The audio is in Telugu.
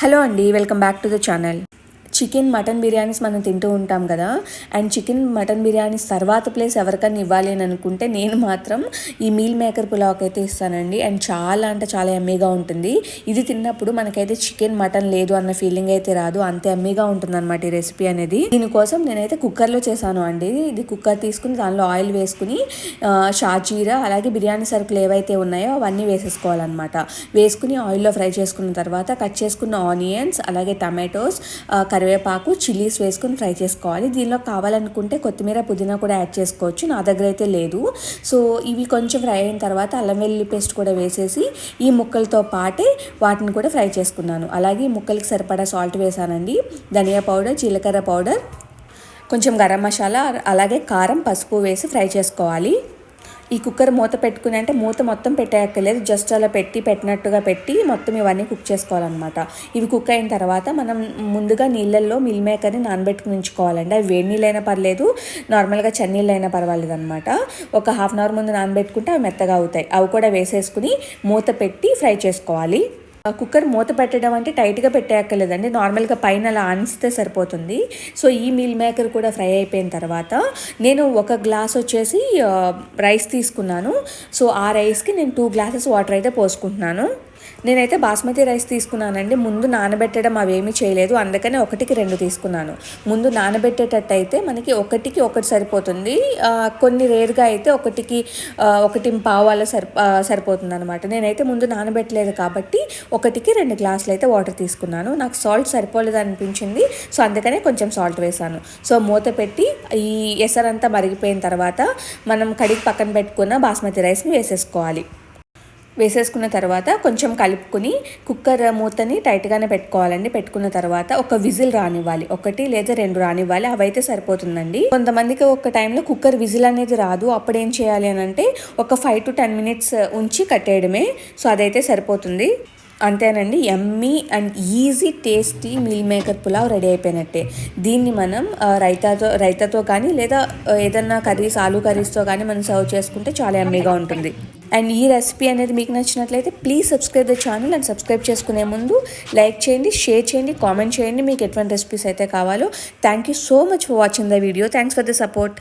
హలో అండి, welcome back to the channel. Chicken mutton biryanis మనం తింటూ ఉంటాం కదా. అండ్ చికెన్ మటన్ బిర్యానీస్ తర్వాత ప్లేస్ ఎవరికైనా ఇవ్వాలి అని అనుకుంటే నేను మాత్రం ఈ మీల్ మేకర్ పులావ్కి అయితే ఇస్తానండి. అండ్ చాలా అంటే చాలా ఎమ్మీగా ఉంటుంది. ఇది తిన్నప్పుడు మనకైతే చికెన్ మటన్ లేదు అన్న ఫీలింగ్ అయితే రాదు, అంత ఎమ్మీగా ఉంటుంది అనమాట ఈ రెసిపీ అనేది. దీనికోసం నేనైతే కుక్కర్లో చేశాను అండి. ఇది కుక్కర్ తీసుకుని దానిలో ఆయిల్ వేసుకుని షాజీరా అలాగే బిర్యానీ సరుకులు ఏవైతే ఉన్నాయో అవన్నీ వేసేసుకోవాలన్నమాట. వేసుకుని ఆయిల్లో ఫ్రై చేసుకున్న తర్వాత కట్ చేసుకున్న ఆనియన్స్ అలాగే టమాటోస్, కరివేపాకు, చిల్లీస్ వేసుకుని ఫ్రై చేసుకోవాలి. దీనిలో కావాలనుకుంటే కొత్తిమీర, పుదీనా కూడా యాడ్ చేసుకోవచ్చు. నా దగ్గర అయితే లేదు. సో ఇవి కొంచెం ఫ్రై అయిన తర్వాత అల్లం వెల్లుల్లి పేస్ట్ కూడా వేసేసి ఈ ముక్కలతో పాటే వాటిని కూడా ఫ్రై చేసుకున్నాను. అలాగే ముక్కలకి సరిపడా సాల్ట్ వేసానండి. ధనియా పౌడర్, జీలకర్ర పౌడర్, కొంచెం గరం మసాలా అలాగే కారం, పసుపు వేసి ఫ్రై చేసుకోవాలి. ఈ కుక్కర్ మూత పెట్టుకుని అంటే మూత మొత్తం పెట్టేయక్కర్లేదు, జస్ట్ అలా పెట్టినట్టుగా పెట్టి మొత్తం ఇవన్నీ కుక్ చేసుకోవాలన్నమాట. ఇవి కుక్ అయిన తర్వాత మనం ముందుగా నీళ్ళల్లో మిల్ మేకర్ని నానబెట్టుకుని ఉంచుకోవాలండి. అవి వేడి నీళ్ళైనా పర్లేదు, నార్మల్గా చన్నీళ్ళు అయినా పర్వాలేదు అనమాట. ఒక హాఫ్ అన్ అవర్ ముందు నానబెట్టుకుంటే అవి మెత్తగా అవుతాయి. అవి కూడా వేసేసుకుని మూత పెట్టి ఫ్రై చేసుకోవాలి. కుక్కర్ మూత పెట్టడం అంటే టైట్గా పెట్టేయక్కర్లేదండి, నార్మల్గా పైన అలా ఆనిస్తే సరిపోతుంది. సో ఈ మీల్ మేకర్ కూడా ఫ్రై అయిపోయిన తర్వాత నేను ఒక గ్లాస్ వచ్చేసి రైస్ తీసుకున్నాను. సో ఆ రైస్కి నేను 2 గ్లాసెస్ వాటర్ అయితే పోసుకుంటున్నాను. నేనైతే బాస్మతి రైస్ తీసుకున్నానండి. ముందు నానబెట్టడం అవేమీ చేయలేదు, అందుకనే 1కి 2 తీసుకున్నాను. ముందు నానబెట్టేటట్టు అయితే మనకి 1కి 1 సరిపోతుంది. కొన్ని రేర్గా అయితే 1కి 1.25 అలా సరిపోతుంది అనమాట. నేనైతే ముందు నానబెట్టలేదు కాబట్టి 1కి 2 గ్లాసులు అయితే వాటర్ తీసుకున్నాను. నాకు సాల్ట్ సరిపోలేదు అనిపించింది, సో అందుకనే కొంచెం సాల్ట్ వేసాను. సో మూత పెట్టి ఈ ఎసరంతా మరిగిపోయిన తర్వాత మనం కడిగి పక్కన పెట్టుకున్న బాస్మతి రైస్ని వేసేసుకోవాలి. వేసేసుకున్న తర్వాత కొంచెం కలుపుకుని కుక్కర్ మూతని టైట్గానే పెట్టుకోవాలండి. పెట్టుకున్న తర్వాత ఒక విజిల్ రానివ్వాలి, 1 లేదా 2 రానివ్వాలి. అవైతే సరిపోతుందండి. కొంతమందికి ఒక టైంలో కుక్కర్ విజిల్ అనేది రాదు, అప్పుడు ఏం చేయాలి అని అంటే ఒక 5 to 10 minutes ఉంచి కట్టేయడమే. సో అదైతే సరిపోతుంది. అంతేనండి, యమ్మీ and easy tasty meal maker pulao ready అయిపోయినట్టే. దీన్ని మనం రైతాతో కానీ లేదా ఏదన్నా కర్రీస్, ఆలూ కర్రీస్తో కానీ మనం సర్వ్ చేసుకుంటే చాలా యమ్మీగా ఉంటుంది. అండ్ ఈ రెసిపీ అనేది మీకు నచ్చినట్లయితే please subscribe the channel. And subscribe చేసుకునే ముందు లైక్ చేయండి, షేర్ చేయండి, కామెంట్ చేయండి మీకు ఎటువంటి రెసిపీస్ అయితే కావాలో. Thank you so much for watching the video. Thanks for the support.